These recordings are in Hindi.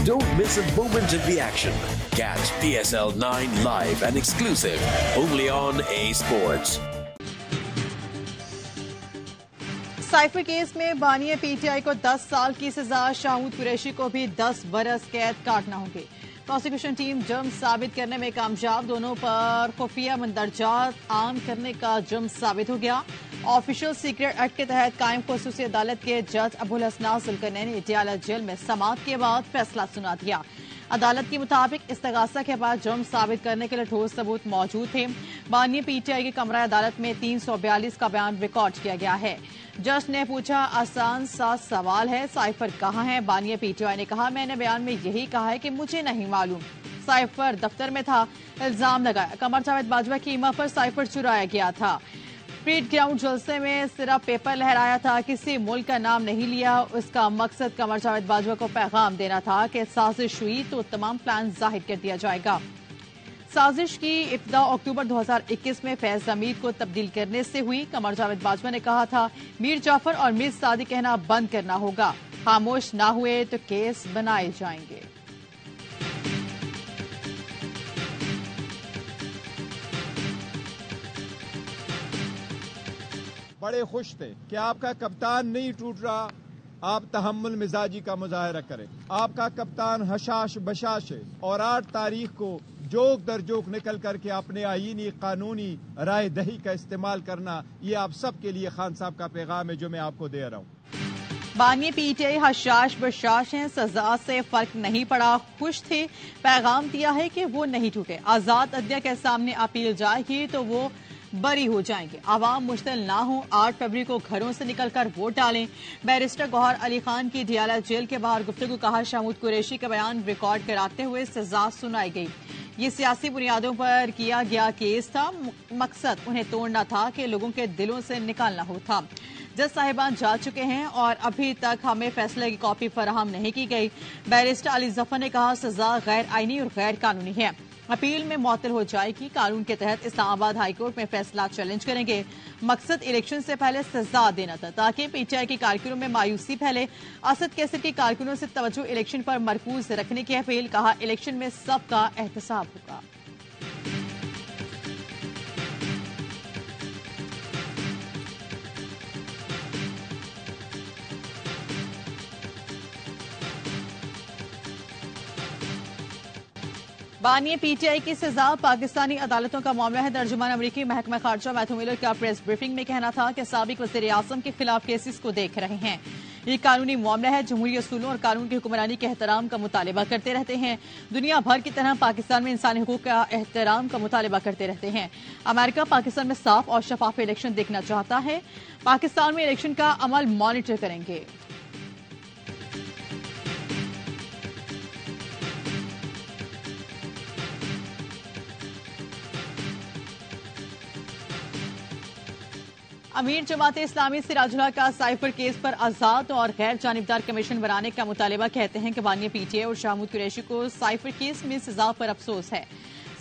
Don't miss a moment of the action. Catch PSL 9 live and exclusive only on A Sports. Cipher case में बानिया पीटीआई को 10 साल की सजा, शाहूद कुरैशी को भी 10 बरस कैद काटना होंगे। प्रोसिक्यूशन टीम जुर्म साबित करने में कामयाब, दोनों पर खुफिया मंदरजात आम करने का जुर्म साबित हो गया। ऑफिशियल सीक्रेट एक्ट के तहत कायम खुसूसी अदालत के जज अबुल हसना जुल्करनैन ने इटियाला जेल में समाअत के बाद फैसला सुना दिया। अदालत के मुताबिक इस्तगासा के बाद जुर्म साबित करने के लिए ठोस सबूत मौजूद थे। बानिया पीटीआई के कमरा अदालत में 342 का बयान रिकॉर्ड किया गया है। जज ने पूछा, आसान सा सवाल है, साइफर कहाँ है? बानिया पीटीआई ने कहा, मैंने बयान में यही कहा है कि मुझे नहीं मालूम। साइफर दफ्तर में था। इल्जाम लगाया कमर जावेद बाजवा की ईमा पर साइफर चुराया गया था। परेड ग्राउंड जलसे में सिर्फ पेपर लहराया था, किसी मुल्क का नाम नहीं लिया। उसका मकसद कमर जावेद बाजवा को पैगाम देना था कि साजिश हुई तो तमाम प्लान जाहिर कर दिया जाएगा। साजिश की इब्तिदा अक्टूबर 2021 में फैज हमीद को तब्दील करने से हुई। कमर जावेद बाजवा ने कहा था, मीर जाफर और मीर सादी कहना बंद करना होगा, खामोश ना हुए तो केस बनाए जाएंगे। बड़े खुश थे कि आपका कप्तान नहीं टूट रहा, आप तहम्मुल मिजाजी का मुजाहरा करें। आपका कप्तान हशाश बशाश है और 8 तारीख को जोक दर जोक निकल करके अपने आईनी कानूनी राय दही का इस्तेमाल करना, ये आप सबके लिए खान साहब का पैगाम है जो मैं आपको दे रहा हूँ। बानिया पीटीआई हशाश बशाश हैं, सजा से फर्क नहीं पड़ा, खुश थे। पैगाम दिया है कि वो नहीं टूटे। आजाद अदलिया के सामने अपील जाएगी तो वो बरी हो जाएंगे। आवाम मुश्तिल ना हो, 8 फरवरी को घरों से निकलकर वोट डालें। बैरिस्टर गौहर अली खान की डियाला जेल के बाहर गुफ्तगू, कहा, शाहूद कुरैशी का बयान रिकॉर्ड कराते हुए सजा सुनाई गई। ये सियासी बुनियादों पर किया गया केस था, मकसद उन्हें तोड़ना था कि लोगों के दिलों से निकालना हो था। जज साहिबान जा चुके हैं और अभी तक हमें फैसले की कॉपी फराहम नहीं की गई। बैरिस्टर अली जफर ने कहा, सजा गैर आईनी और गैर कानूनी है, अपील में मुअत्तल हो जाएगी। कानून के तहत इस्लामाबाद हाईकोर्ट में फैसला चैलेंज करेंगे। मकसद इलेक्शन से पहले सजा देना था ताकि पीटीआई के कारकुनों में मायूसी फैले। असद कैसर के कारकुनों से तवज्जो इलेक्शन पर मरकूज रखने की अपील, कहा, इलेक्शन में सबका एहतसाब होगा। बानिया पीटीआई की सजा पाकिस्तानी अदालतों का मामला है। तर्जुमान अमरीकी महकमा खारजा मैथ्यू मिलर का प्रेस ब्रीफिंग में कहना था कि साबिक वज़ीर आज़म के खिलाफ केसेस को देख रहे हैं। ये कानूनी मामला है, जमहूरी असूलों और कानून की हुक्मरानी के एहतराम का मुतालबा करते रहते हैं। दुनिया भर की तरह पाकिस्तान में इंसानी हुकूक का एहतराम का मुतालबा करते रहते हैं। अमेरिका पाकिस्तान में साफ और शफाफ इलेक्शन देखना चाहता है। पाकिस्तान में इलेक्शन का अमल मॉनिटर करेंगे। अमीर जमात इस्लामी सिराजुल हक का साइफर केस पर आजाद और गैर जानिबदार कमीशन बनाने का मुतालबा, कहते हैं कि बानिया पीटीआई और शाहूद कुरैशी को साइफर केस में सजा पर अफसोस है।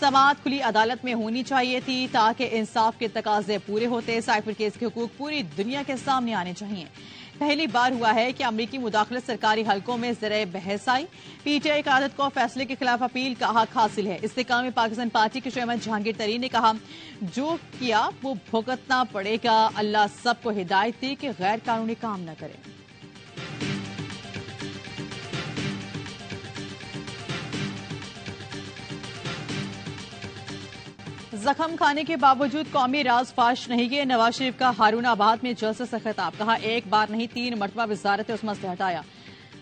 समाअत खुली अदालत में होनी चाहिए थी ताकि इंसाफ के तकाजे पूरे होते। साइफर केस के हुकूक पूरी दुनिया के सामने आने चाहिए। पहली बार हुआ है कि अमरीकी मुदाखलत सरकारी हलकों में ज़रिए बहस आई। पीटीआई क़यादत को फैसले के खिलाफ अपील का हक हासिल है। इस्तेकाम में पाकिस्तान पार्टी के चेयरमैन जहांगीर तरीन ने कहा, जो किया वो भुगतना पड़ेगा। अल्लाह सबको हिदायत दी कि गैर कानूनी काम न करें। जख्म खाने के बावजूद कौमी राज फाश नहीं किए। नवाज शरीफ का हारूनाबाद में जलसे से खिताब, कहा, एक बार नहीं 3 मरतबा वजारत उस्मा से हटाया,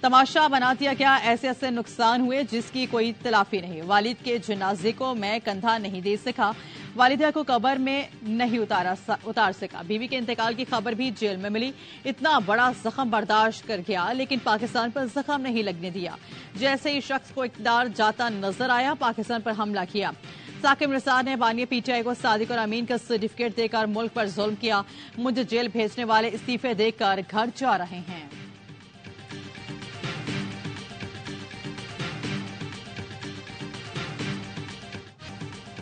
तमाशा बना दिया गया। ऐसे ऐसे नुकसान हुए जिसकी कोई तलाफी नहीं। वालिद के जनाजे को मैं कंधा नहीं दे सका, वालिदा को कब्र में नहीं उतार सका। बीवी के इंतकाल की खबर भी जेल में मिली। इतना बड़ा जख्म बर्दाश्त कर गया लेकिन पाकिस्तान पर जख्म नहीं लगने दिया। जैसे ही शख्स को इक़्तिदार जाता नजर आया, पाकिस्तान पर हमला किया। साकिब निसार ने बानिया पीटीआई को सादिक और अमीन का सर्टिफिकेट देकर मुल्क पर जुल्म किया। मुझे जेल भेजने वाले इस्तीफे देकर घर जा रहे हैं।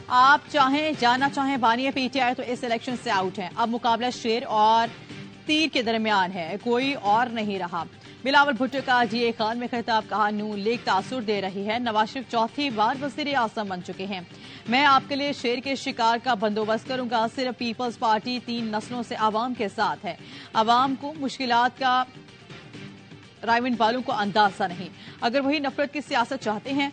आप चाहें जाना चाहें बानिया पीटीआई तो इस इलेक्शन से आउट है। अब मुकाबला शेर और तीर के दरमियान है, कोई और नहीं रहा। बिलावल भुट्टो का GA खान में खिताब, कहा नून लीग तासुर दे रही है। नवाज शरीफ चौथी बार वज़ीर आज़म बन चुके हैं। मैं आपके लिए शेर के शिकार का बंदोबस्त करूंगा। सिर्फ पीपल्स पार्टी 3 नस्लों से आवाम के साथ है। आवाम को मुश्किलात का रायविंड वालों को अंदाजा नहीं। अगर वही नफरत की सियासत चाहते हैं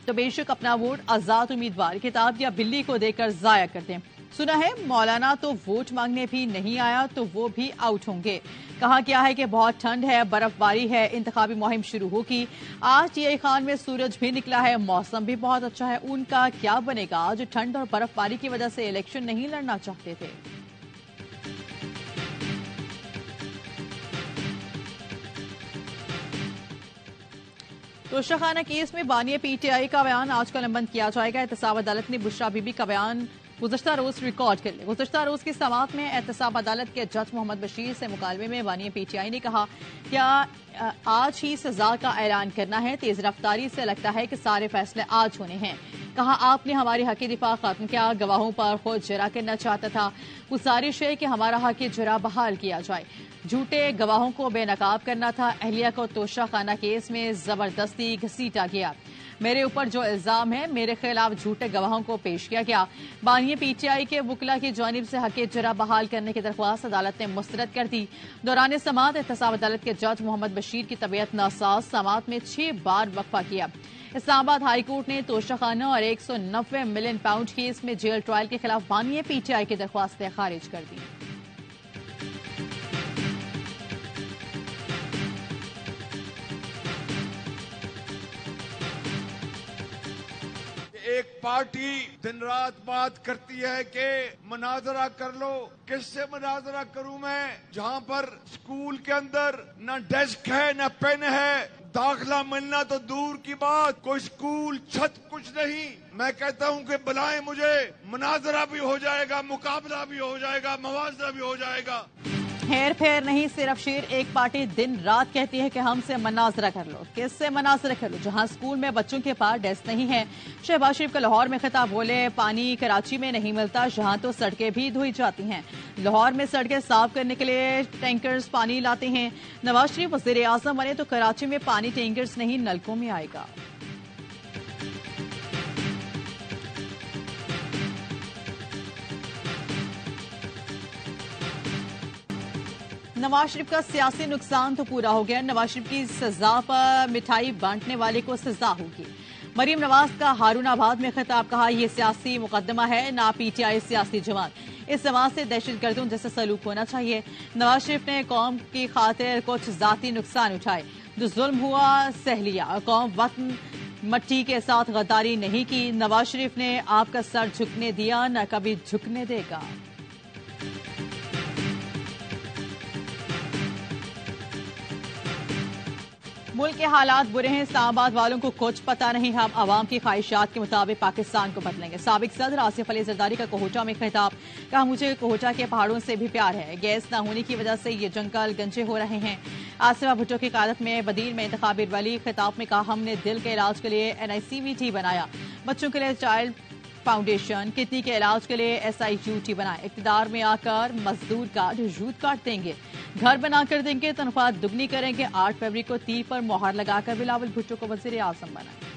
तो बेशक अपना वोट आजाद उम्मीदवार, किताब या बिल्ली को देकर जाया करते हैं। सुना है मौलाना तो वोट मांगने भी नहीं आया तो वो भी आउट होंगे। कहा क्या है कि बहुत ठंड है, बर्फबारी है, इंतखाबी मुहिम शुरू होगी। आज GA खान में सूरज भी निकला है, मौसम भी बहुत अच्छा है। उनका क्या बनेगा जो ठंड और बर्फबारी की वजह से इलेक्शन नहीं लड़ना चाहते थे। तोशाखाना केस में बानिया PTI का बयान आज कलमबंद किया जाएगा। एहतसाब अदालत ने बुशरा बीबी का बयान गुज़श्ता रोज रिकॉर्ड कर लिया। गुज़श्ता रोज की समाअत में एहतसाब अदालत के जज मोहम्मद बशीर से मुकालमे में बानिया PTI ने कहा, क्या आज ही सजा का ऐलान करना है? तेज रफ्तारी से लगता है कि सारे फैसले आज होने हैं। कहा, आपने हमारे हक दिफा खत्म किया, गवाहों पर खुद जरा करना चाहता था। गुजारिश है कि हमारा हक जरा बहाल किया जाए। झूठे गवाहों को बेनकाब करना था। अहलिया को तोशाखाना केस में जबरदस्ती घसीटा गया। मेरे ऊपर जो इल्जाम है, मेरे खिलाफ झूठे गवाहों को पेश किया गया। बानिया PTI के वकला की जानिब से हक जरा बहाल करने की दरख्वास्त अदालत ने मुस्तरद कर दी। दौरान समाअत एहतसाब अदालत के जज मोहम्मद बशीर की तबीयत नासाज, समाअत में 6 बार वक्फा किया। इस्लामाबाद हाई कोर्ट ने तोशाखाना और 190 मिलियन पाउंड केस में जेल ट्रायल के खिलाफ बानिया PTI की दरख्वास्तें खारिज कर दी। एक पार्टी दिन रात बात करती है कि मुनाजरा कर लो। किससे मुनाजरा करूं मैं, जहां पर स्कूल के अंदर न डेस्क है न पेन है, दाखिला मिलना तो दूर की बात, कोई स्कूल छत कुछ नहीं। मैं कहता हूं कि बुलाएं मुझे, मुनाजरा भी हो जाएगा, मुकाबला भी हो जाएगा, मवाजरा भी हो जाएगा। हेर फेर नहीं, सिर्फ शेर। एक पार्टी दिन रात कहती है कि हमसे मनाजरा कर लो। किससे मनाजरा कर लो? जहां स्कूल में बच्चों के पास डेस्क नहीं है। शहबाज शरीफ का लाहौर में खिताब, बोले पानी कराची में नहीं मिलता, जहां तो सड़कें भी धोई जाती हैं। लाहौर में सड़कें साफ करने के लिए टैंकर्स पानी लाते हैं। नवाज शरीफ वज़ीर आज़म बने तो कराची में पानी टैंकर्स नहीं नलकों में आएगा। नवाज शरीफ का सियासी नुकसान तो पूरा हो गया। नवाज शरीफ की सजा पर मिठाई बांटने वाले को सजा होगी। मरीम नवाज का हारूनाबाद में खिताब, कहा यह सियासी मुकदमा है, ना PTI सियासी जमात। इस जमात से दहशतगर्दों जैसा सलूक होना चाहिए। नवाज शरीफ ने कौम की खातिर कुछ जाती नुकसान उठाए, जो जुल्म हुआ सह लिया। कौम वतन मट्टी के साथ गद्दारी नहीं की। नवाज शरीफ ने आपका सर झुकने दिया, न कभी झुकने देगा। मुल्क के हालात बुरे हैं, इस्लामाबाद वालों को कुछ पता नहीं। हम आवाम की ख्वाहिशात के मुताबिक पाकिस्तान को बदलेंगे। साबिक सदर आसिफ अली जरदारी का कोहोटा में खिताब, कहा मुझे कोहोटा के पहाड़ों से भी प्यार है। गैस न होने की वजह से ये जंगल गंजे हो रहे हैं। आसिफा भुट्टो की क़यादत में बदीर में इंतखाबी रैली। खिताब में कहा, हमने दिल के इलाज के लिए NICVT बनाया, बच्चों के लिए चाइल्ड फाउंडेशन, किडनी के इलाज के लिए SIUT बनाए। इक़्तिदार में आकर मजदूर कार्ड, यूथ कार्ड देंगे, घर बनाकर देंगे, तनख्वाह दुगनी करेंगे। 8 फरवरी को तीर पर मोहर लगाकर बिलावल भुट्टो को वज़ीर आज़म बनाए।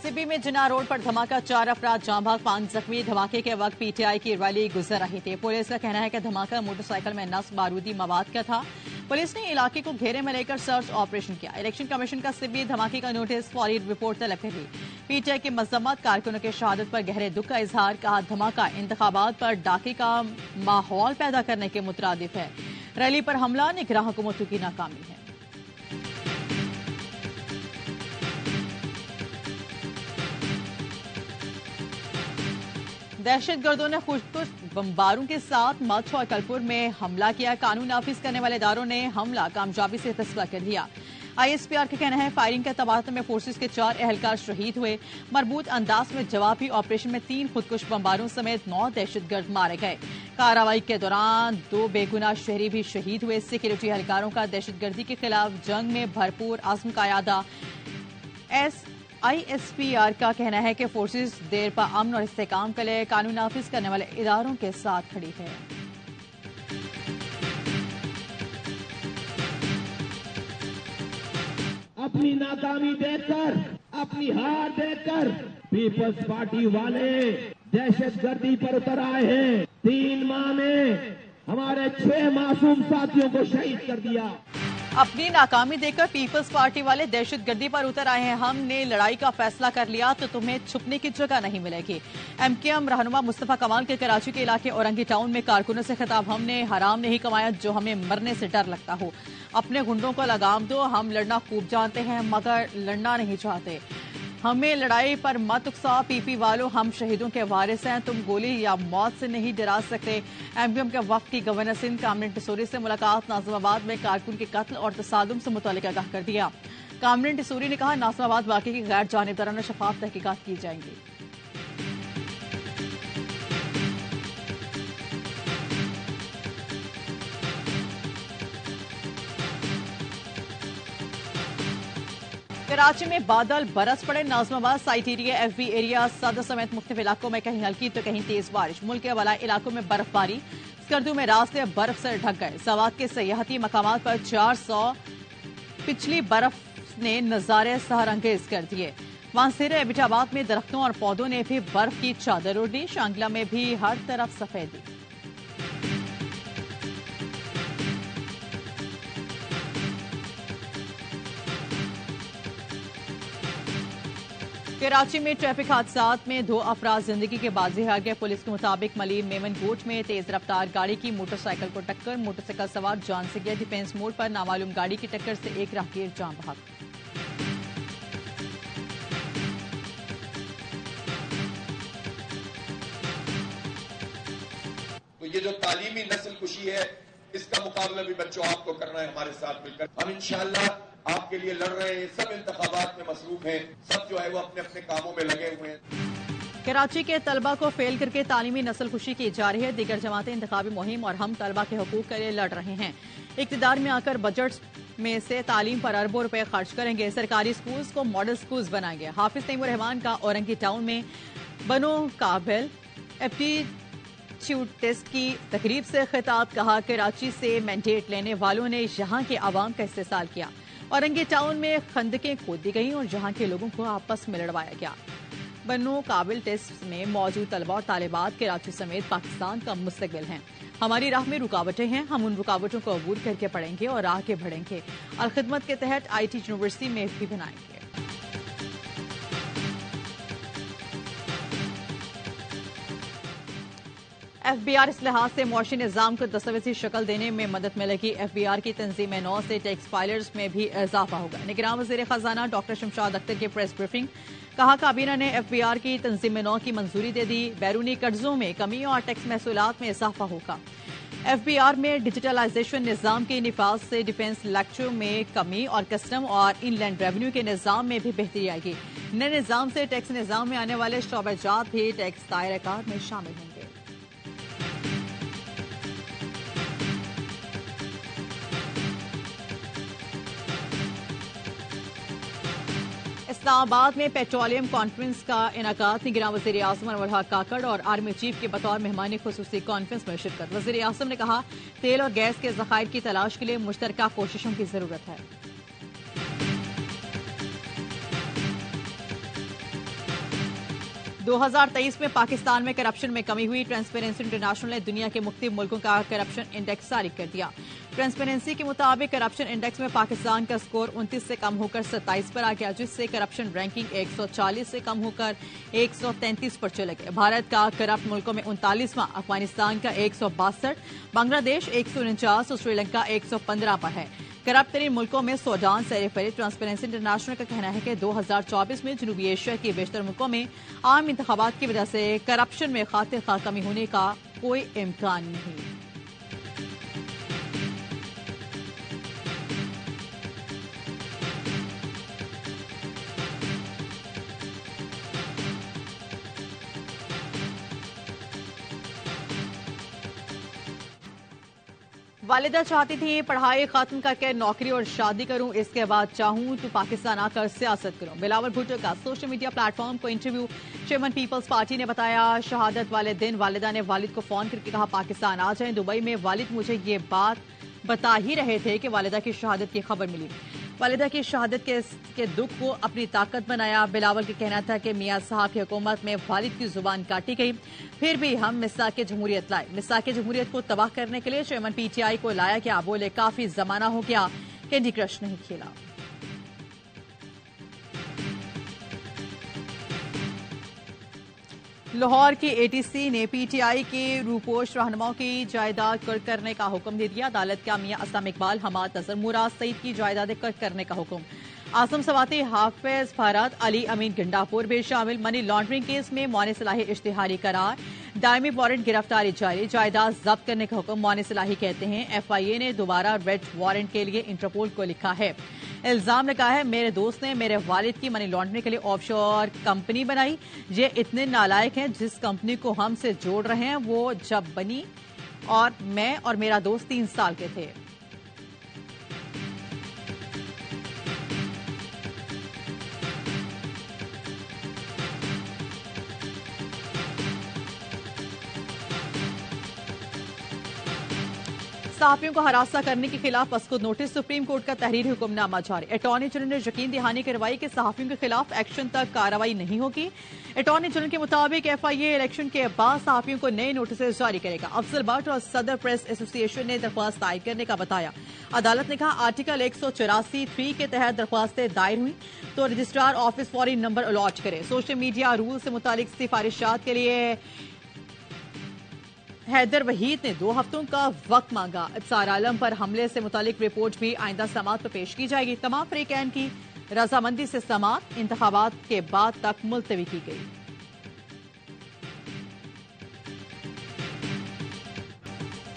सिबी में जिना रोड पर धमाका, 4 अफराद जाँ भाग, 5 जख्मी। धमाके के वक्त PTI की रैली गुजर रही थी। पुलिस का कहना है कि धमाका मोटरसाइकिल में नस्ब बारूदी मवाद का था। पुलिस ने इलाके को घेरे में लेकर सर्च ऑपरेशन किया। इलेक्शन कमीशन का सिबी धमाके का नोटिस, फौरी रिपोर्ट तलब कर ली। PTI की मजम्मत, कारकुनों की शहादत पर गहरे दुख का इजहार। कहा धमाका इंतखाबात पर डाके का माहौल पैदा करने के मुतरादिफ है। रैली पर हमला निगरां हुकूमतों की नाकामी है। दहशतगर्दों ने खुदकुश बमबारों के साथ मच्छ और कलपुर में हमला किया। कानून नाफिज करने वाले इदारों ने हमला कामयाबी से फैसला कर लिया। ISPR का कहना है फायरिंग के तबादले में फोर्सेस के 4 एहलकार शहीद हुए। मरबूत अंदाज में जवाबी ऑपरेशन में 3 खुदकुश बमबारों समेत 9 दहशतगर्द मारे गए। कार्रवाई के दौरान 2 बेगुनाह शहरी भी शहीद हुए। सिक्योरिटी एहलकारों का दहशतगर्दी के खिलाफ जंग में भरपूर आज़म का इरादा। ISPR का कहना है कि फोर्सेस देर पर अमन और इस्तेहकाम के लिए कानून नाफिज करने वाले इदारों के साथ खड़ी है। अपनी नाकामी देखकर, अपनी हार देखकर पीपल्स पार्टी वाले दहशतगर्दी पर उतर आए हैं। 3 माह में हमारे 6 मासूम साथियों को शहीद कर दिया। अपनी नाकामी देखकर पीपल्स पार्टी वाले दहशतगर्दी पर उतर आए हैं। हमने लड़ाई का फैसला कर लिया तो तुम्हें छुपने की जगह नहीं मिलेगी। MKM रहनुमा मुस्तफा कमाल के कराची के इलाके औरंगी टाउन में कारकुनों से खिताब। हमने हराम नहीं कमाया जो हमें मरने से डर लगता हो। अपने गुंडों को लगाम दो। हम लड़ना खूब जानते हैं मगर लड़ना नहीं चाहते। हमें लड़ाई पर मत उकसाओ। PP वालों, हम शहीदों के वारिस हैं। तुम गोली या मौत से नहीं डरा सकते। MKM के वक्त की गवर्नर सिंध कामरान टिसूरी से मुलाकात। नाज़िमाबाद में कारकुन के कत्ल और तसादुम से मुतल्लिक़ आगाह कर दिया। कामरान टिसूरी ने कहा नाज़िमाबाद वाक़े की गैर जानिबदाराना शफाफ तहकीकात की जाएंगी। कराची में बादल बरस पड़े। Nazimabad, site area, FB area, सदर समेत मुख्तलिफ इलाकों में कहीं हल्की तो कहीं तेज बारिश। मुल्क के बलाई इलाकों में बर्फबारी। स्कर्दू में रास्ते बर्फ से ढक गए। सवात के सयाहती मकामात पर 400 पिछली बर्फ ने नजारे सहरंगेज कर दिए। वांसेरे एबिटाबाद में दरख्तों और पौधों ने भी बर्फ की चादर ओढ़ ली। शांगला में भी हर तरफ सफेदी। कराची में ट्रैफिक हादसात में 2 अफराद जिंदगी के बाजी हार गए। पुलिस के मुताबिक मलीम मेमन कोट में तेज रफ्तार गाड़ी की मोटरसाइकिल को टक्कर। मोटरसाइकिल सवार जान से गया। डिफेंस मोड़ पर नामालूम गाड़ी की टक्कर से एक राहगीर जान बहक। तो ये जो तालीमी नस्ल कुशी है इसका मुकाबला भी बच्चों आपको करना है हमारे साथ मिलकर। हम इंशाअल्लाह आपके लिए लड़ रहे हैं। सब इंतखाबात में मसरूफ हैं। सब जो है वो अपने अपने कामों में लगे हुए हैं। कराची के तलबा को फेल करके तालीमी नस्ल खुशी की जा रही है। दीगर जमातें इंतखाबी मुहिम और हम तलबा के हकूक के लिए लड़ रहे हैं। इक़्तिदार में आकर बजट में से तालीम पर अरबों रुपए खर्च करेंगे। सरकारी स्कूल्स को मॉडल स्कूल्स बनाएंगे। हाफिज तैमूर रहमान का औरंगी टाउन में बनो काबिल एप्टीट्यूड टेस्ट की तकरीब से खिताब। कहा कराची से मैंडेट लेने वालों ने यहाँ के अवाम का इस्तेसाल किया। औरंगी टाउन में खंदकें खोद दी गई और जहां के लोगों को आपस में लड़वाया गया। बनो काबिल टेस्ट में मौजूद तलबा और तालिबात कराची समेत पाकिस्तान का मुस्तकबिल हैं। हमारी राह में रुकावटें हैं। हम उन रुकावटों को अबूर करके पढ़ेंगे और आगे बढ़ेंगे। अल खिदमत के तहत IT यूनिवर्सिटी में भी बनाएंगे। FBR इस लिहाज से मुआशी निज़ाम को दस्तावेजी शक्ल देने में मदद मिलेगी। FBR की तंजीम 9 से टैक्स फाइलर्स में भी इजाफा होगा। निगरान वज़ीर खजाना डॉक्टर शमशाद अख्तर की प्रेस ब्रीफिंग। कहा काबीना ने FBR की तंजीम 9 की मंजूरी दे दी। बैरूनी कर्जों में कमी और टैक्स महसूलात में इजाफा होगा। FBR में डिजिटलाइजेशन निज़ाम के निफाज से डिफेंस लेक्चर में कमी और कस्टम और इनलैंड रेवेन्यू के निज़ाम में भी बेहतरी आएगी। नए निज़ाम से टैक्स निज़ाम में आने वाले शोबेजात भी टैक्स दायरा में शामिल होंगे। इस्लामाबाद में पेट्रोलियम कॉन्फ्रेंस का इनेकाद। निगरान वज़ीर आज़म अनवर हक काकड़ और आर्मी चीफ के बतौर मेहमान खुसूसी कॉन्फ्रेंस में शिरकत। वज़ीर आज़म ने कहा तेल और गैस के ज़खायर की तलाश के लिए मुश्तरका कोशिशों की जरूरत है। 2023 में पाकिस्तान में करप्शन में कमी हुई। ट्रांसपेरेंसी इंटरनेशनल ने दुनिया के मुख्तलिफ मुल्कों का करप्शन इंडेक्स जारी कर दिया। ट्रांसपेरेंसी के मुताबिक करप्शन इंडेक्स में पाकिस्तान का स्कोर 29 से कम होकर 27 पर आ गया, जिससे करप्शन रैंकिंग 140 से कम होकर 133 पर चले गए। भारत का करप्ट मुल्कों में 39वां, अफगानिस्तान का 162, बांग्लादेश 149 और श्रीलंका 115 पर है। करप्ट तरीन मुल्कों में सूडान सर-ए-फहरिस्त। ट्रांसपेरेंसी इंटरनेशनल का कहना है कि 2024 में जनूबी एशिया के बेशतर मुल्कों में आम इंतखाबात की वजह से करप्शन में खातिर खा कमी होने का कोई इम्कान नहीं। वालिदा चाहती थी पढ़ाई खत्म करके नौकरी और शादी करूं, इसके बाद चाहूं तो पाकिस्तान आकर सियासत करूं। बिलावल भुट्टो का सोशल मीडिया प्लेटफॉर्म को इंटरव्यू। चेयरमैन पीपल्स पार्टी ने बताया, शहादत वाले दिन वालिदा ने वालिद को फोन करके कहा पाकिस्तान आ जाएं। दुबई में वालिद मुझे ये बात बता ही रहे थे कि वालिदा की शहादत की खबर मिली। वालिदा की शहादत के दुख को अपनी ताकत बनाया। बिलावल का कहना था कि मियां साहब की हुकूमत में वालिद की जुबान काटी गई, फिर भी हम मिसाक जमहूरियत लाए। मिसाक जमहूरियत को तबाह करने के लिए चेयरमैन पीटीआई को लाया गया। बोले काफी जमाना हो गया कैंडी क्रश नहीं खेला। लाहौर की एटीसी ने पीटीआई के रूपोश रहनुमाओं की जायदाद कर्क करने का हुक्म दे दिया। अदालत का मियां असलम इकबाल, हमाद नजर, मुराद सईद की जायदादें कर्क करने का हुक्म। आसम सवाती, हाफिज भारत, अली अमीन गंडापुर भी शामिल। मनी लॉन्ड्रिंग केस में मौन सलाही इश्तिहारी करार, दायमी वारंट गिरफ्तारी जारी, जायदाद जब्त करने का हुक्म। मौन सलाही कहते हैं एफआईए ने दोबारा रेड वारंट के लिए इंटरपोल को लिखा है। इल्जाम लगा है मेरे दोस्त ने मेरे वालिद की मनी लॉन्ड्रिंग के लिए ऑफशोर कंपनी बनाई। ये इतने नालायक हैं, जिस कंपनी को हमसे जोड़ रहे हैं वो जब बनी और मैं और मेरा दोस्त 3 साल के थे। सहाफियों को हरासा करने के खिलाफ मस्कूद नोटिस। सुप्रीम कोर्ट का तहरीरी हुक्मनामा जारी। अटॉर्नी जनरल ने यकीन दहानी करवाई कि सहाफियों के खिलाफ एक्शन तक कार्रवाई नहीं होगी। अटॉर्नी जनरल के मुताबिक एफआईए इलेक्शन के बाद सहाफियों को नए नोटिस जारी करेगा। अफजल भट्ट और सदर प्रेस एसोसिएशन ने दरख्वास्त दायर करने का बताया। अदालत ने कहा आर्टिकल 184(3) के तहत दरख्वास्तें दायर हुई तो रजिस्ट्रार ऑफिस फौरी नंबर अलॉट करे। सोशल मीडिया रूल से मुतालिक सिफारिशात के लिए हैदर वहीद ने 2 हफ्तों का वक्त मांगा। इब्सार आलम पर हमले से मुतालिक रिपोर्ट भी आइंदा समात पर पेश की जाएगी। तमाम फ्रीकैन की रजामंदी से समात इंतखाबात के बाद तक मुलतवी की गई।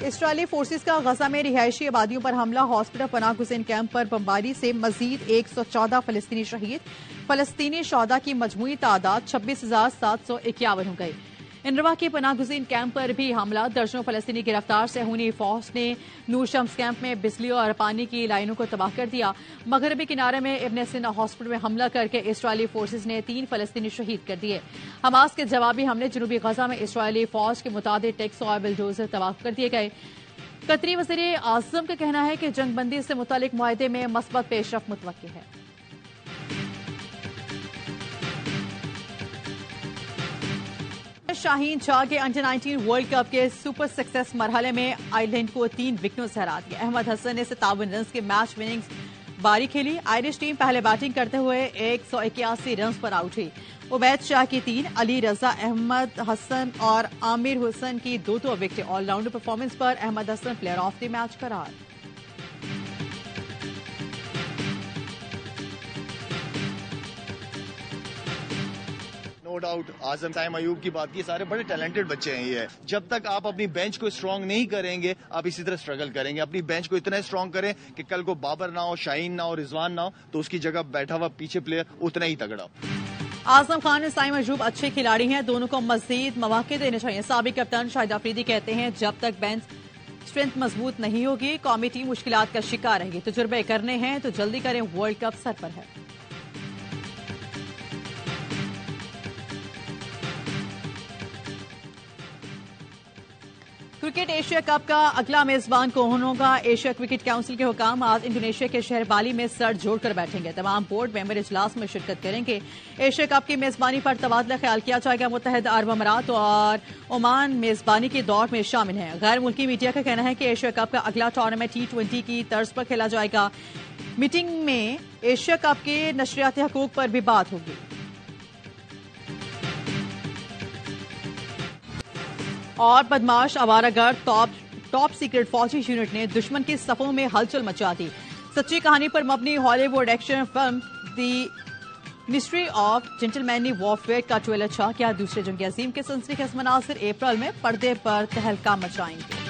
इसराइली फोर्सेस का गजा में रिहायशी आबादियों पर हमला। हॉस्पिटल पनाह गुज़ीन कैंप पर बमबारी से मजीद 114 फलस्तीनी शहीद। फलस्तीनी शहदा की मजमूई तादाद 26,751 हो गई। इनरवा के पनाह गुज़ीन कैंप पर भी हमला। दर्जनों फलस्तीनी गिरफ्तार। सहूनी फौज ने नूर शम्स कैंप में बिजली और पानी की लाइनों को तबाह कर दिया। मगरबी किनारे में इब्न सिना हॉस्पिटल में हमला करके इसराइली फोर्सेस ने 3 फलस्तीनी शहीद कर दिए। हमास के जवाबी हमले जनूबी गजा में इसराइली फौज के मुताबिक टैक्स और बिल्डोजर तबाह कर दिए गए। कतरी वज़ीर आज़म का कहना है कि जंगबंदी से मुतालिक मुआहदे में मस्बत पेशरफ्त मुतवक्की है। शाहीन शाह के अंडर 19 वर्ल्ड कप के सुपर सक्सेस मरहले में आयरलैंड को 3 विकेटों से हरा दिया। अहमद हसन ने 57 रन के मैच विनिंग बारी खेली। आयरिश टीम पहले बैटिंग करते हुए 181 रन पर आउट हुई। उबैद शाह की 3, अली रजा, अहमद हसन और आमिर हुसैन की 2 विकेटें। ऑलराउंडर परफॉर्मेंस पर Ahmad Hasan player of the match करार। नो डाउट आजम साइम अयूब की बात की, सारे बड़े टैलेंटेड बच्चे हैं ये। जब तक आप अपनी बेंच को स्ट्रांग नहीं करेंगे आप इसी तरह स्ट्रगल करेंगे। अपनी बेंच को इतना स्ट्रांग करें कि कल को बाबर ना हो, शाहीन ना हो, रिजवान ना हो तो उसकी जगह बैठा हुआ पीछे प्लेयर उतना ही तगड़ा हो। आजम खान और साइम अयूब अच्छे खिलाड़ी हैं, दोनों को मजीद मौके देने चाहिए। साबिक कप्तान शाहिद अफरीदी कहते हैं जब तक बेंच स्ट्रेंथ मजबूत नहीं होगी कौमी टीम मुश्किलात का शिकार रहेगी। तजुर्बे करने हैं तो जल्दी करें, वर्ल्ड कप सर पर है। क्रिकेट एशिया कप का अगला मेजबान कौन होगा? एशिया क्रिकेट काउंसिल के हुकाम आज इंडोनेशिया के शहर बाली में सर जोड़कर बैठेंगे। तमाम बोर्ड मेंबर इजलास में शिरकत करेंगे। एशिया कप की मेजबानी पर तबादला ख्याल किया जाएगा। मुत्तहिदा अरब अमारात और ओमान मेजबानी के दौर में शामिल हैं। गैर मुल्की मीडिया का कहना है कि एशिया कप का अगला टूर्नामेंट T20 की तर्ज पर खेला जाएगा। मीटिंग में एशिया कप के नशरियाती हकूक पर भी बात होगी। और बदमाश आवारागर्द टॉप सीक्रेट फौजी यूनिट ने दुश्मन की सफों में हलचल मचा दी। सच्ची कहानी पर मबनी Hollywood action film the mystery of gentlemanly warfare का ट्रेलर छा गया। दूसरे जंग अजीम के सनसनीखेज मनासिर अप्रैल में पर्दे पर तहलका मचाएंगे।